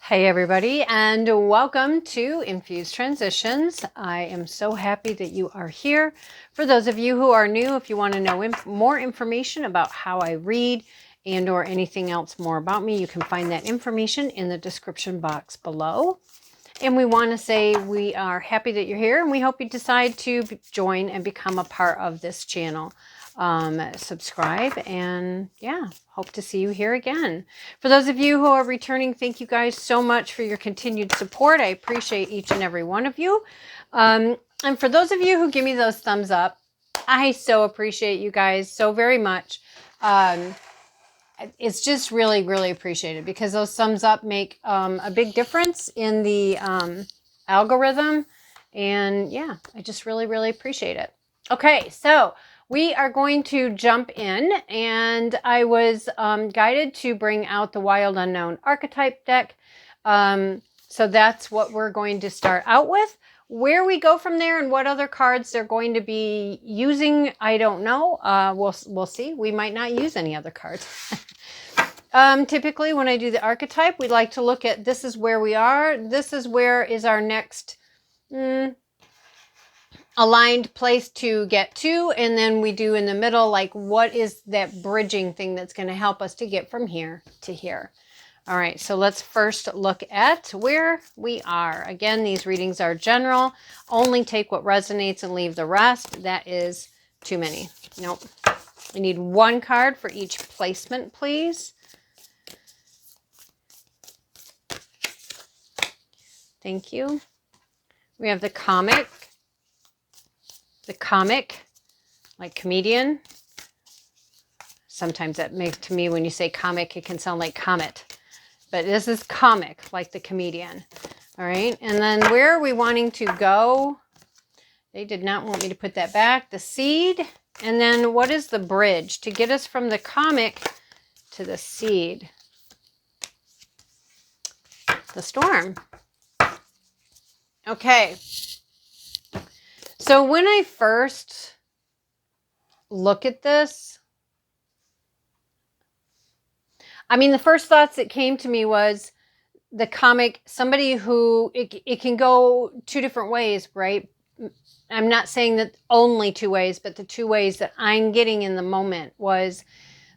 Hey everybody, and welcome to Infused Transitions. I am so happy that you are here. For those of you who are new, if you want to know more information about how I read and or anything else more about me, you can find that information in the description box below. And we want to say we are happy that you're here, and we hope you decide to join and become a part of this channel. Subscribe, and yeah, hope to see you here again. For those of you who are returning, thank you guys so much for your continued support. I appreciate each and every one of you. And for those of you who give me those thumbs up, I so appreciate you guys so very much. It's just really, really appreciated, because those thumbs up make a big difference in the algorithm. And yeah, I just really, really appreciate it. Okay, so we are going to jump in, and I was guided to bring out the Wild Unknown Archetype deck. So that's what we're going to start out with. Where we go from there and what other cards they're going to be using, I don't know. We'll see. We might not use any other cards. Typically, when I do the archetype, we like to look at, this is where we are. This is where is our next aligned place to get to. And then we do in the middle, like, what is that bridging thing that's going to help us to get from here to here. All right, so let's first look at where we are. Again, these readings are general. Only take what resonates and leave the rest. That is too many. Nope. I need one card for each placement, please. Thank you. We have the comic, like comedian. Sometimes that makes, to me, when you say comic, it can sound like comet. But this is comic, like the comedian. All right, and then where are we wanting to go? They did not want me to put that back. The seed, and then what is the bridge to get us from the comic to the seed? The storm. Okay. So when I first look at this, I mean, the first thoughts that came to me was the comic, somebody who, it can go two different ways, right? I'm not saying that only two ways, but the two ways that I'm getting in the moment was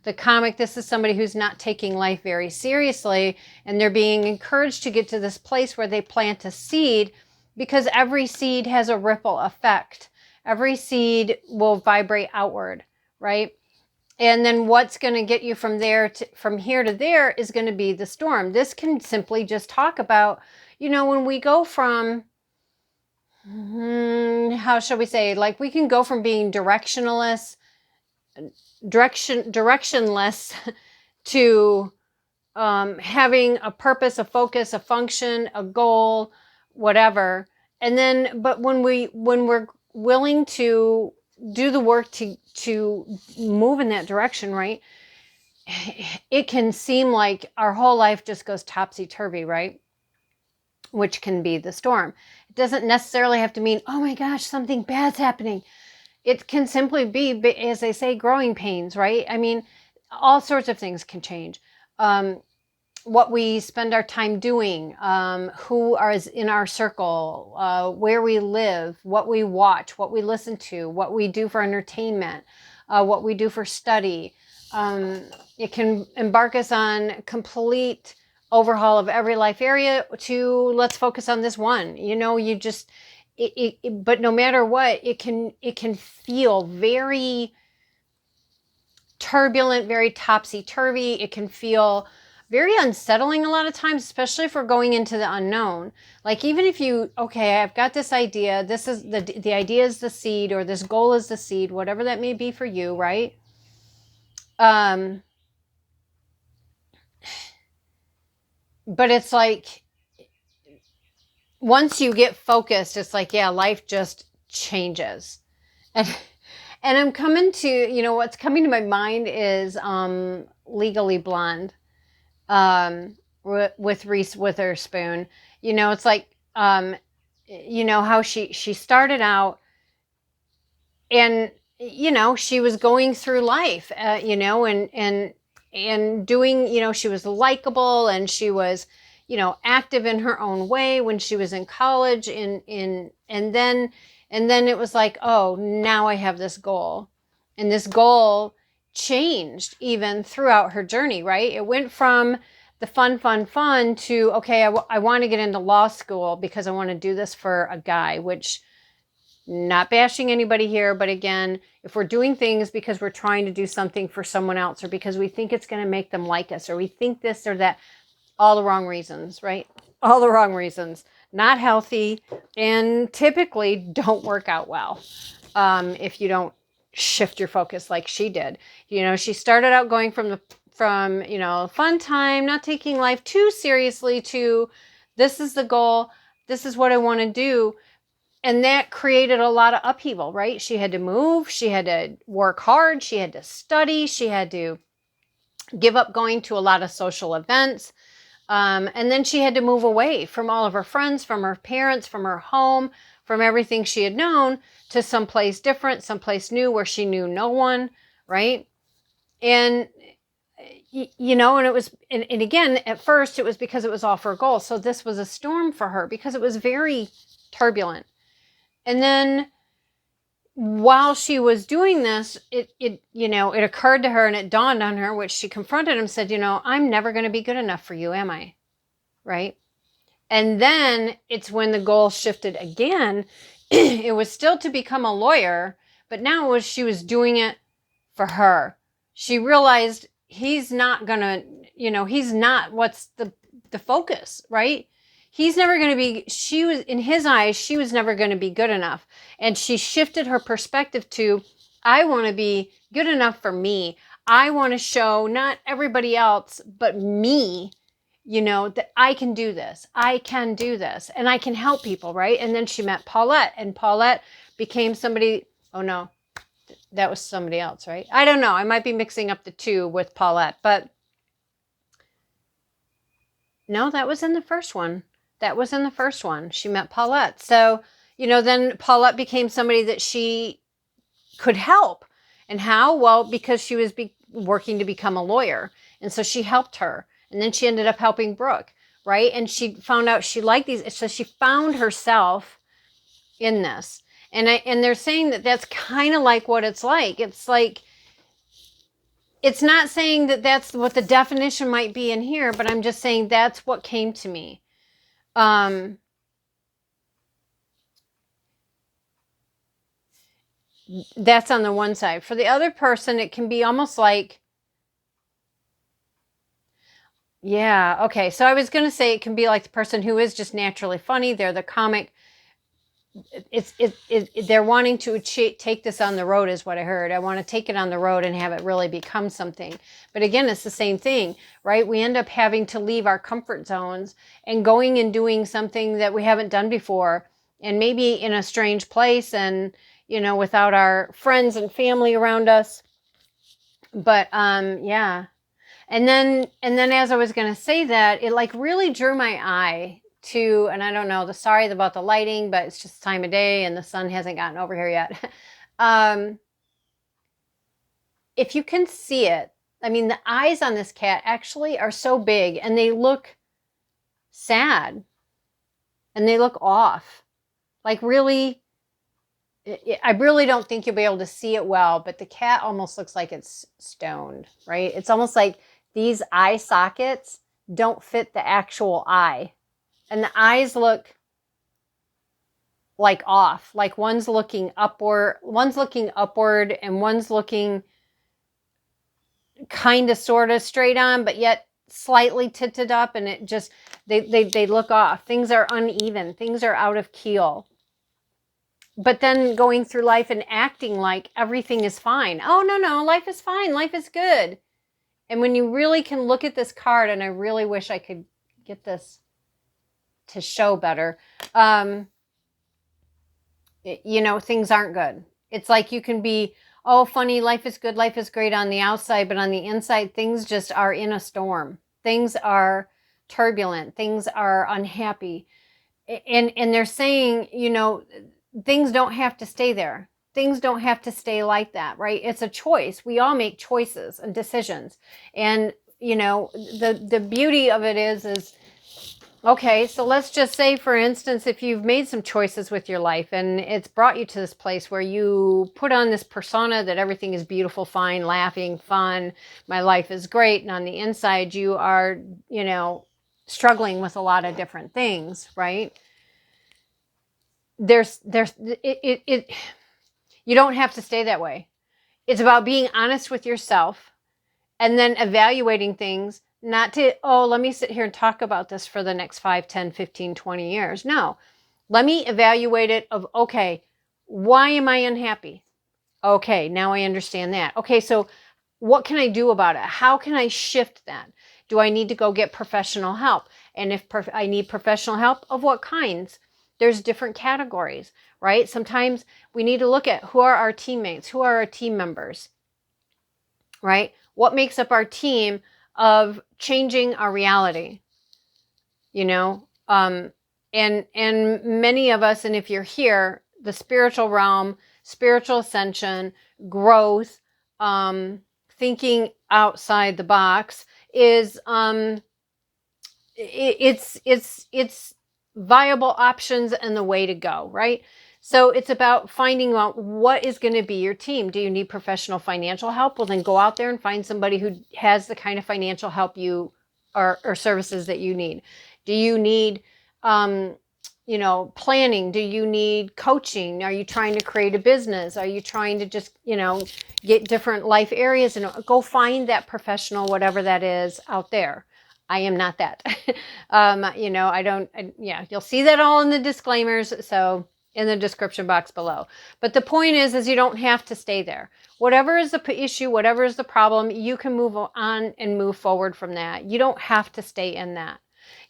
the comic. This is somebody who's not taking life very seriously, and they're being encouraged to get to this place where they plant a seed, because every seed has a ripple effect. Every seed will vibrate outward, right? And then what's going to get you from there to, from here to there, is going to be the storm. This can simply just talk about, you know, when we go from, how shall we say, like, we can go from being directionless to having a purpose, a focus, a function, a goal, whatever. And then, but when we're willing to do the work to move in that direction, right, it can seem like our whole life just goes topsy-turvy, right? Which can be the storm. It doesn't necessarily have to mean, oh my gosh, something bad's happening. It can simply be, as they say, growing pains, right? I mean, all sorts of things can change. What we spend our time doing, who is in our circle, where we live, what we watch, what we listen to, what we do for entertainment, what we do for study. It can embark us on complete overhaul of every life area to, let's focus on this one. You know, you just, but no matter what, it can feel very turbulent, very topsy-turvy. It can feel very unsettling a lot of times, especially if we're going into the unknown. Like, even if you, okay, I've got this idea, this is the idea is the seed, or this goal is the seed, whatever that may be for you, right? But it's like, once you get focused, it's like, yeah, life just changes. And I'm coming to, you know, what's coming to my mind is Legally Blonde. With Reese Witherspoon. You know, it's like, you know, how she started out, and, you know, she was going through life, you know, and doing, you know, she was likable, and she was, active in her own way when she was in college, and then it was like, oh, now I have this goal. And this goal changed even throughout her journey, right? It went from the fun to, okay, I want to get into law school because I want to do this for a guy, which, not bashing anybody here, but again, if we're doing things because we're trying to do something for someone else, or because we think it's going to make them like us, or we think this or that, all the wrong reasons, right? All the wrong reasons. Not healthy, and typically don't work out well if you don't shift your focus like she did. She started out going from fun time, not taking life too seriously, to this is the goal, this is what I want to do. And that created a lot of upheaval, right? She had to move, she had to work hard, she had to study, she had to give up going to a lot of social events. And then she had to move away from all of her friends, from her parents, from her home, from everything she had known, to someplace different, someplace new where she knew no one, right? And, and it was, and again, at first it was because it was all for a goal. So this was a storm for her because it was very turbulent. And then while she was doing this, it occurred to her, and it dawned on her, which she confronted him and said, I'm never going to be good enough for you, am I? Right? And then it's when the goal shifted again. It was still to become a lawyer, but now she was doing it for her. She realized he's not going to, he's not what's the focus, right? He's never going to be, in his eyes, she was never going to be good enough. And she shifted her perspective to, I want to be good enough for me. I want to show not everybody else, but me, that I can do this. I can do this. And I can help people, right? And then she met Paulette, and Paulette became somebody, oh no, that was somebody else, right? I don't know. I might be mixing up the two with Paulette, but no, that was in the first one. That was in the first one. She met Paulette. So, then Paulette became somebody that she could help. And how? Well, because she was working to become a lawyer. And so she helped her. And then she ended up helping Brooke, right? And she found out she liked these. So she found herself in this. And they're saying that that's kind of like what it's like. It's like, it's not saying that that's what the definition might be in here, but I'm just saying that's what came to me. That's on the one side. For the other person, it can be almost like, yeah, okay. So I was going to say it can be like the person who is just naturally funny. They're the comic. They're wanting to take this on the road, is what I heard. I want to take it on the road and have it really become something. But again, it's the same thing, right? We end up having to leave our comfort zones and going and doing something that we haven't done before, and maybe in a strange place, and without our friends and family around us. But yeah. And then as I was going to say that, it like really drew my eye to, and I don't know, sorry about the lighting, but it's just time of day and the sun hasn't gotten over here yet. If you can see it, I mean, the eyes on this cat actually are so big, and they look sad, and they look off. Like really, I really don't think you'll be able to see it well, but the cat almost looks like it's stoned, right? It's almost like these eye sockets don't fit the actual eye. And the eyes look like off, like one's looking upward, and one's looking kind of sort of straight on, but yet slightly tilted up, and it just, they look off. Things are uneven. Things are out of keel. But then going through life and acting like everything is fine. Oh, no, life is fine. Life is good. And when you really can look at this card, and I really wish I could get this to show better, things aren't good. It's like you can be, oh, funny, life is good, life is great on the outside, but on the inside, things just are in a storm. Things are turbulent. Things are unhappy. And they're saying, things don't have to stay there. Things don't have to stay like that, right? It's a choice. We all make choices and decisions. And, the beauty of it is Okay, so let's just say, for instance, if you've made some choices with your life and it's brought you to this place where you put on this persona that everything is beautiful, fine, laughing, fun, my life is great, and on the inside you are, struggling with a lot of different things, right? You don't have to stay that way. It's about being honest with yourself and then evaluating things, not to, let me sit here and talk about this for the next 5, 10, 15, 20 years. No, let me evaluate it of, okay, why am I unhappy? Okay, now I understand that. Okay, so what can I do about it? How can I shift that? Do I need to go get professional help? And if I need professional help, of what kinds? There's different categories, right? Sometimes we need to look at who are our teammates, who are our team members, right? What makes up our team of changing our reality, and many of us, and if you're here, the spiritual realm, spiritual ascension, growth, thinking outside the box is it's viable options and the way to go, right? So it's about finding out what is going to be your team. Do you need professional financial help? Well, then go out there and find somebody who has the kind of financial help you or services that you need. Do you need planning? Do you need coaching? Are you trying to create a business? Are you trying to just, get different life areas and go find that professional, whatever that is out there. I am not that. You'll see that all in the disclaimers. So in the description box below. But the point is you don't have to stay there. Whatever is the issue, whatever is the problem, you can move on and move forward from that. You don't have to stay in that.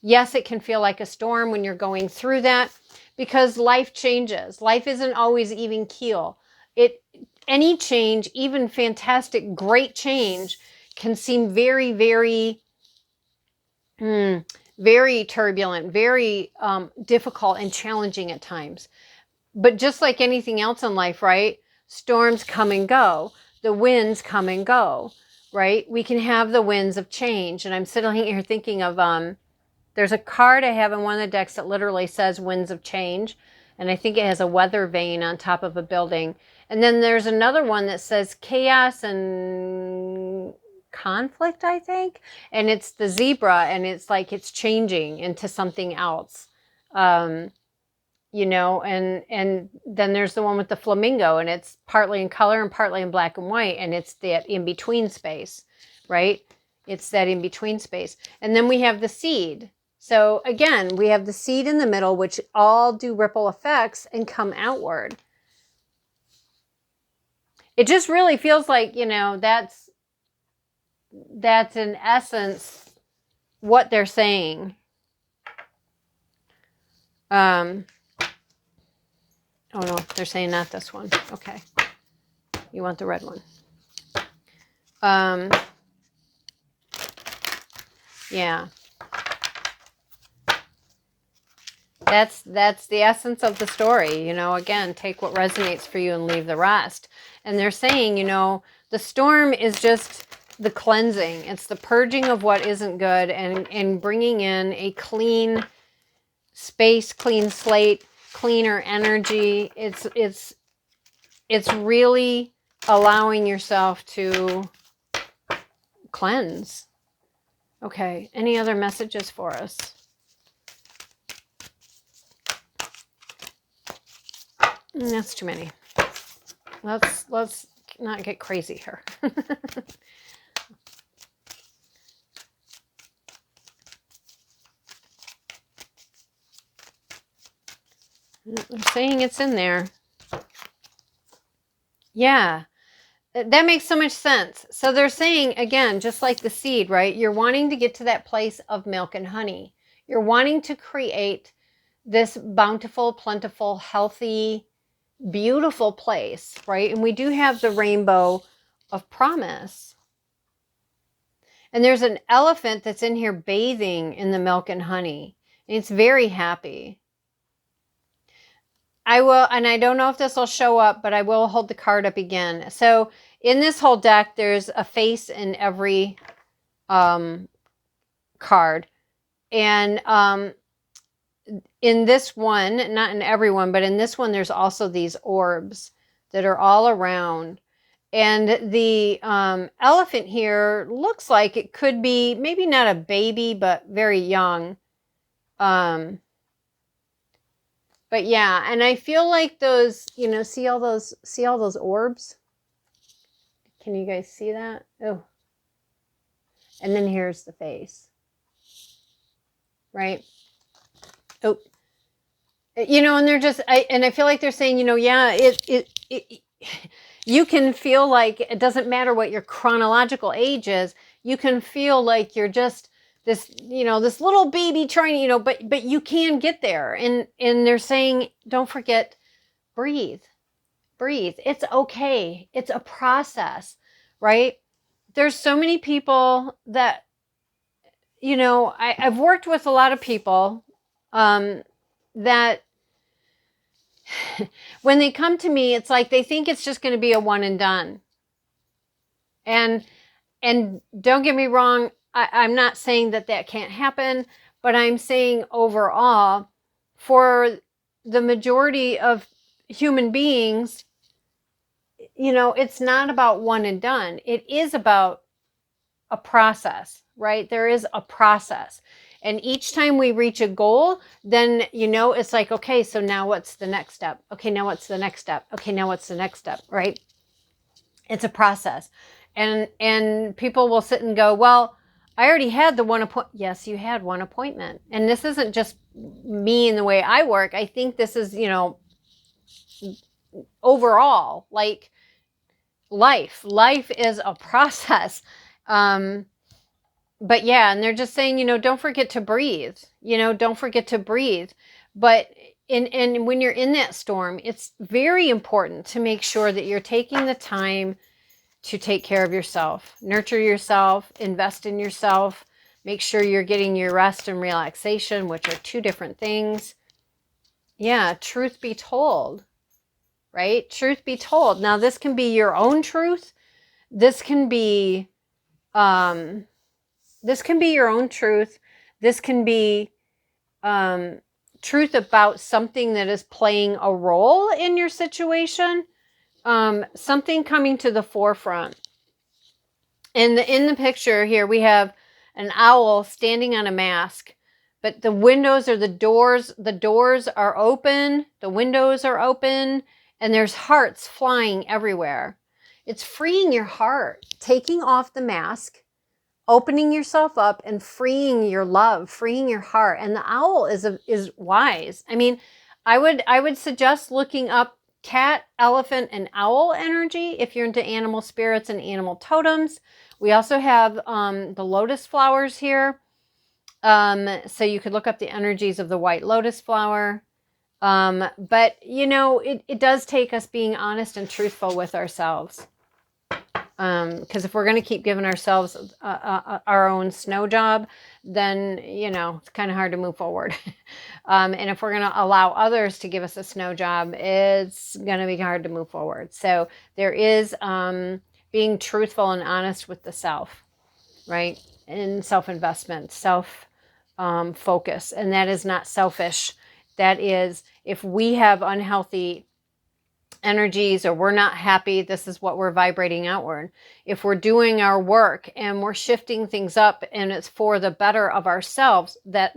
Yes, it can feel like a storm when you're going through that because life changes. Life isn't always even keel. Any change, even fantastic, great change, can seem very, very very turbulent, very difficult and challenging at times. But just like anything else in life, right? Storms come and go. The winds come and go, right? We can have the winds of change. And I'm sitting here thinking of, there's a card I have in one of the decks that literally says winds of change. And I think it has a weather vane on top of a building. And then there's another one that says chaos and conflict, I think. And it's the zebra, and it's like it's changing into something else. And then there's the one with the flamingo, and it's partly in color and partly in black and white, and it's that in-between space, right? It's that in-between space. And then we have the seed. So again, we have the seed in the middle, which all do ripple effects and come outward. It just really feels like, that's in essence what they're saying. Oh no, they're saying not this one. Okay. You want the red one. Yeah. That's the essence of the story. Again, take what resonates for you and leave the rest. And they're saying, the storm is just the cleansing. It's the purging of what isn't good and bringing in a clean space, clean slate, cleaner energy. It's really allowing yourself to cleanse. Okay, any other messages for us? That's too many. Let's not get crazy here. I'm saying it's in there. Yeah, that makes so much sense. So they're saying, again, just like the seed, right? You're wanting to get to that place of milk and honey. You're wanting to create this bountiful, plentiful, healthy, beautiful place, right? And we do have the rainbow of promise. And there's an elephant that's in here bathing in the milk and honey. And it's very happy. I will, and I don't know if this will show up, but I will hold the card up again. So in this whole deck, there's a face in every card. And in this one, not in every one, but in this one, there's also these orbs that are all around. And the elephant here looks like it could be maybe not a baby, but very young. But yeah, and I feel like those, you know, see all those orbs? Can you guys see that? Oh. And then here's the face. Right? Oh. You know, and they're just, I feel like they're saying, you know, yeah, you can feel like it doesn't matter what your chronological age is. You can feel like you're just this, you know, this little baby trying, you know, but you can get there. And they're saying, don't forget, breathe. It's okay. It's a process, right? There's so many people that, you know, I've worked with a lot of people that when they come to me, it's like they think it's just going to be a one and done. And don't get me wrong, I'm not saying that can't happen, but I'm saying overall, for the majority of human beings, you know, it's not about one and done. It is about a process, right? There is a process. And each time we reach a goal, then, you know, it's like, okay, so now what's the next step? Okay, now what's the next step? Okay, now what's the next step, right? It's a process. And people will sit and go, well, I already had the one appointment. Yes, you had one appointment. And this isn't just me and the way I work. I think this is, you know, overall, like life is a process. But yeah, and they're just saying, you know, don't forget to breathe, you know, don't forget to breathe. But and when you're in that storm, it's very important to make sure that you're taking the time to take care of yourself, nurture yourself, invest in yourself, make sure you're getting your rest and relaxation, which are two different things. Yeah, truth be told, right? Truth be told. Now, this can be your own truth. This can be your own truth. This can be truth about something that is playing a role in your situation. Something coming to the forefront. In the picture here, we have an owl standing on a mask, but the windows or the doors are open, the windows are open, and there's hearts flying everywhere. It's freeing your heart, taking off the mask, opening yourself up and freeing your love, freeing your heart. And the owl is wise. I mean, I would suggest looking up cat, elephant, and owl energy if you're into animal spirits and animal totems. We also have the lotus flowers here. So you could look up the energies of the white lotus flower. But, you know, it does take us being honest and truthful with ourselves. Because if we're going to keep giving ourselves our own snow job, then, you know, it's kind of hard to move forward. And if we're going to allow others to give us a snow job, it's going to be hard to move forward. So there is being truthful and honest with the self, right? And self-investment, self-focus. And that is not selfish. That is, if we have unhealthy energies or we're not happy, this is what we're vibrating outward. If we're doing our work and we're shifting things up and it's for the better of ourselves, that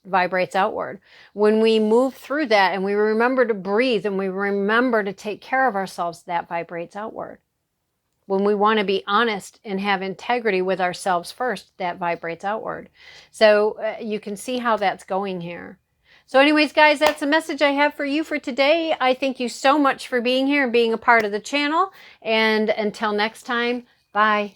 vibrates outward. When we move through that and we remember to breathe and we remember to take care of ourselves, that vibrates outward. When we want to be honest and have integrity with ourselves first, that vibrates outward. So you can see how that's going here. So anyways, guys, that's the message I have for you for today. I thank you so much for being here and being a part of the channel. And until next time, bye.